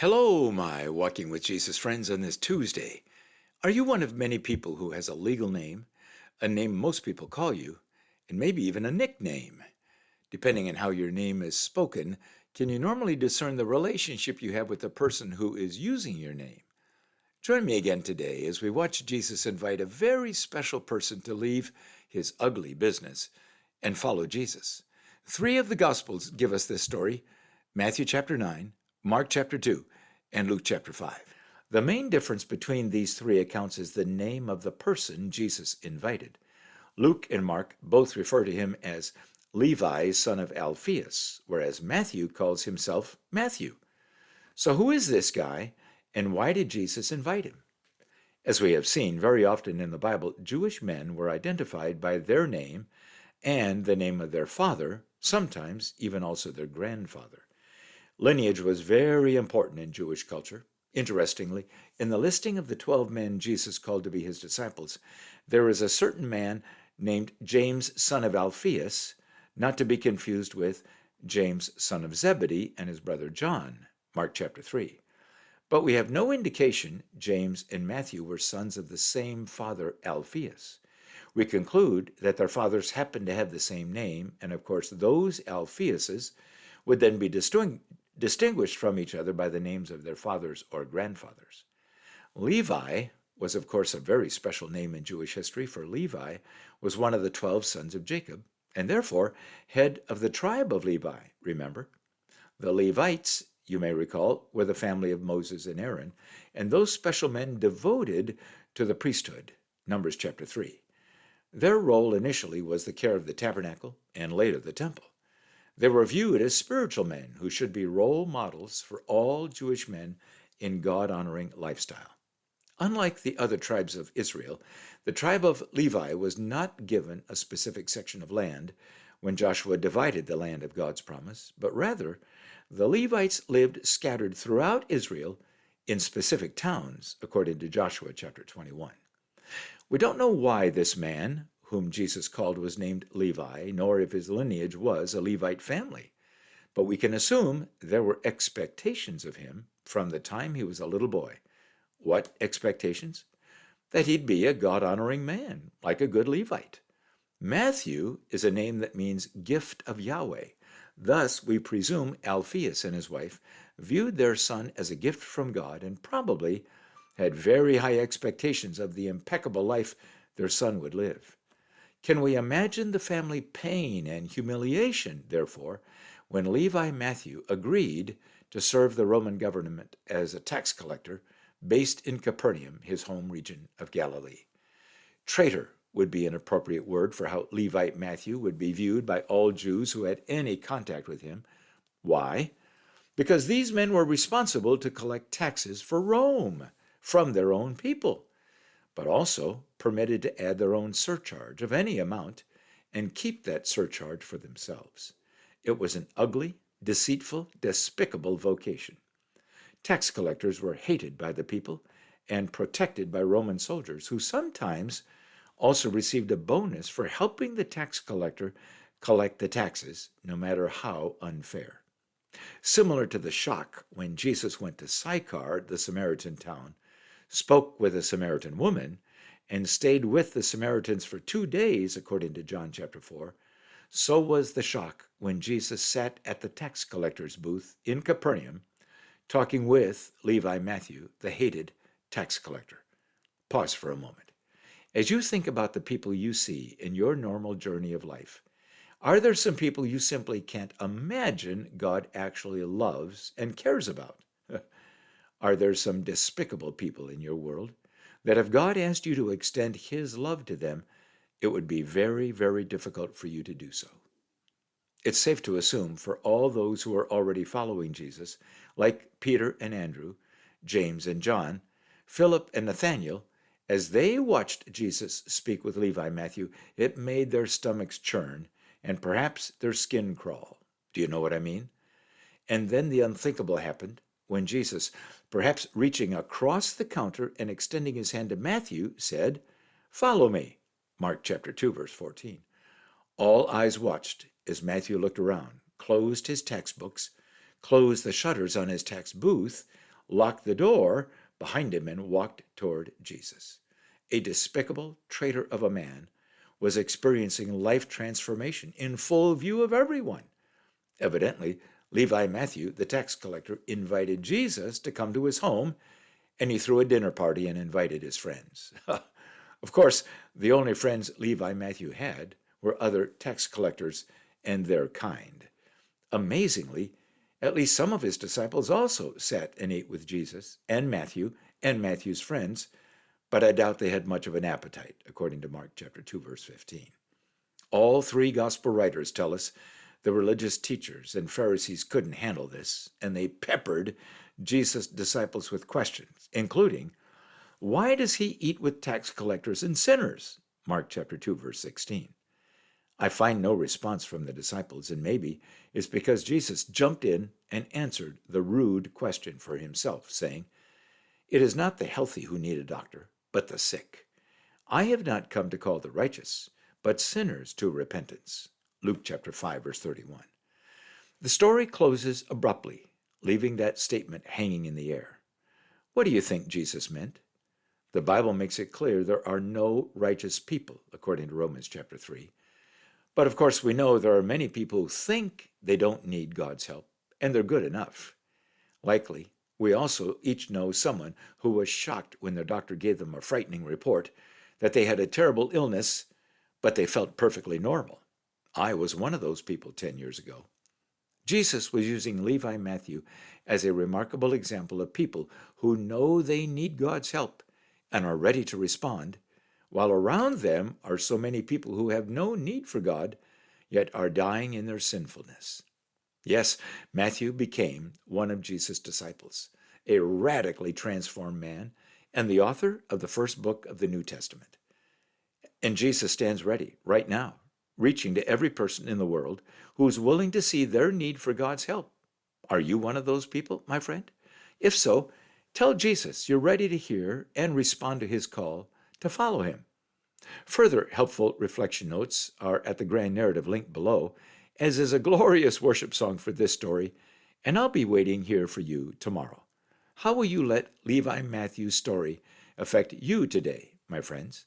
Hello, my Walking with Jesus friends on this Tuesday. Are you one of many people who has a legal name, a name most people call you, and maybe even a nickname? Depending on how your name is spoken, can you normally discern the relationship you have with the person who is using your name? Join me again today as we watch Jesus invite a very special person to leave his ugly business and follow Jesus. Three of the Gospels give us this story: Matthew chapter 9, Mark chapter 2, and Luke chapter 5. The main difference between these three accounts is the name of the person Jesus invited. Luke and Mark both refer to him as Levi, son of Alphaeus, whereas Matthew calls himself Matthew. So who is this guy, and why did Jesus invite him? As we have seen very often in the Bible, Jewish men were identified by their name and the name of their father, sometimes even also their grandfather. Lineage was very important in Jewish culture. Interestingly, in the listing of the 12 men Jesus called to be his disciples, there is a certain man named James, son of Alphaeus, not to be confused with James, son of Zebedee, and his brother John, Mark chapter 3. But we have no indication James and Matthew were sons of the same father, Alphaeus. We conclude that their fathers happened to have the same name, and of course those Alphaeuses would then be distinguished from each other by the names of their fathers or grandfathers. Levi was, of course, a very special name in Jewish history, for Levi was one of the 12 sons of Jacob, and therefore head of the tribe of Levi, remember? The Levites, you may recall, were the family of Moses and Aaron, and those special men devoted to the priesthood, Numbers chapter 3. Their role initially was the care of the tabernacle and later the temple. They were viewed as spiritual men who should be role models for all Jewish men in God-honoring lifestyle. Unlike the other tribes of Israel, the tribe of Levi was not given a specific section of land when Joshua divided the land of God's promise, but rather the Levites lived scattered throughout Israel in specific towns, according to Joshua chapter 21. We don't know why this man, whom Jesus called, was named Levi, nor if his lineage was a Levite family. But we can assume there were expectations of him from the time he was a little boy. What expectations? That he'd be a God-honoring man, like a good Levite. Matthew is a name that means gift of Yahweh. Thus, we presume Alphaeus and his wife viewed their son as a gift from God and probably had very high expectations of the impeccable life their son would live. Can we imagine the family pain and humiliation, therefore, when Levi Matthew agreed to serve the Roman government as a tax collector based in Capernaum, his home region of Galilee? Traitor would be an appropriate word for how Levite Matthew would be viewed by all Jews who had any contact with him. Why? Because these men were responsible to collect taxes for Rome from their own people, but also permitted to add their own surcharge of any amount and keep that surcharge for themselves. It was an ugly, deceitful, despicable vocation. Tax collectors were hated by the people and protected by Roman soldiers, who sometimes also received a bonus for helping the tax collector collect the taxes, no matter how unfair. Similar to the shock when Jesus went to Sychar, the Samaritan town, spoke with a Samaritan woman, and stayed with the Samaritans for 2 days, according to John chapter 4, so was the shock when Jesus sat at the tax collector's booth in Capernaum, talking with Levi Matthew, the hated tax collector. Pause for a moment. As you think about the people you see in your normal journey of life, are there some people you simply can't imagine God actually loves and cares about? Are there some despicable people in your world that if God asked you to extend his love to them, it would be very, very difficult for you to do so? It's safe to assume for all those who are already following Jesus, like Peter and Andrew, James and John, Philip and Nathanael, as they watched Jesus speak with Levi Matthew, it made their stomachs churn and perhaps their skin crawl. Do you know what I mean? And then the unthinkable happened when Jesus, perhaps reaching across the counter and extending his hand to Matthew, said, "Follow me." Mark chapter 2, verse 14. All eyes watched as Matthew looked around, closed his tax books, closed the shutters on his tax booth, locked the door behind him and walked toward Jesus. A despicable traitor of a man was experiencing life transformation in full view of everyone. Evidently, Levi Matthew, the tax collector, invited Jesus to come to his home, and he threw a dinner party and invited his friends. Of course, the only friends Levi Matthew had were other tax collectors and their kind. Amazingly, at least some of his disciples also sat and ate with Jesus and Matthew's friends, but I doubt they had much of an appetite, according to Mark chapter 2, verse 15. All three gospel writers tell us the religious teachers and Pharisees couldn't handle this, and they peppered Jesus' disciples with questions, including, why does he eat with tax collectors and sinners? Mark chapter 2, verse 16. I find no response from the disciples, and maybe it's because Jesus jumped in and answered the rude question for himself, saying, "It is not the healthy who need a doctor, but the sick. I have not come to call the righteous, but sinners to repentance." Luke chapter 5, verse 31. The story closes abruptly, leaving that statement hanging in the air. What do you think Jesus meant? The Bible makes it clear there are no righteous people, according to Romans chapter 3. But of course, we know there are many people who think they don't need God's help, and they're good enough. Likely, we also each know someone who was shocked when their doctor gave them a frightening report that they had a terrible illness, but they felt perfectly normal. I was one of those people 10 years ago. Jesus was using Levi Matthew as a remarkable example of people who know they need God's help and are ready to respond, while around them are so many people who have no need for God, yet are dying in their sinfulness. Yes, Matthew became one of Jesus' disciples, a radically transformed man, and the author of the first book of the New Testament. And Jesus stands ready right now, reaching to every person in the world who is willing to see their need for God's help. Are you one of those people, my friend? If so, tell Jesus you're ready to hear and respond to his call to follow him. Further helpful reflection notes are at the Grand Narrative link below, as is a glorious worship song for this story, and I'll be waiting here for you tomorrow. How will you let Levi Matthew's story affect you today, my friends?